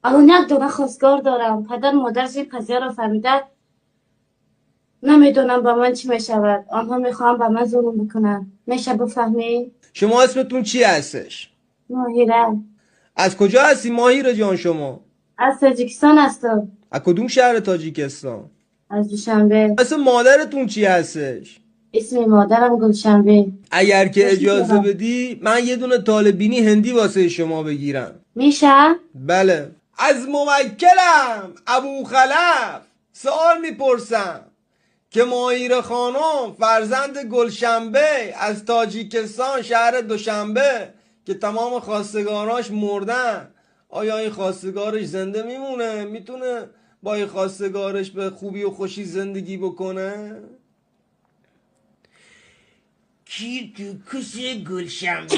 الان یک دونه خواستگار دارم. پدر مادرش این قضیه را فهمیده. نمیدونم با من چی میشود. آنها میخوام با من ظلم بکنن. میشه بفهمی؟ شما اسمتون چی هستش؟ ماهیره. از کجا هستی ماهیره جان شما؟ از تاجیکستان هستم. از کدوم شهر تاجیکستان؟ از دوشنبه. اسم مادرتون چی هستش؟ اسم مادرم گلشنبه. اگر که خوشی اجازه دارم. بدی من یه دونه طالبینی هندی واسه شما بگیرم. میشه؟ بله. از موکلم ابو خلف سوال میپرسم که ماهیره خانم فرزند گلشنبه از تاجیکستان شهر دوشنبه که تمام خواستگاراش مردن، آیا این خواستگارش زنده میمونه؟ میتونه با این خواستگارش به خوبی و خوشی زندگی بکنه؟ کی تو کس گلشنبه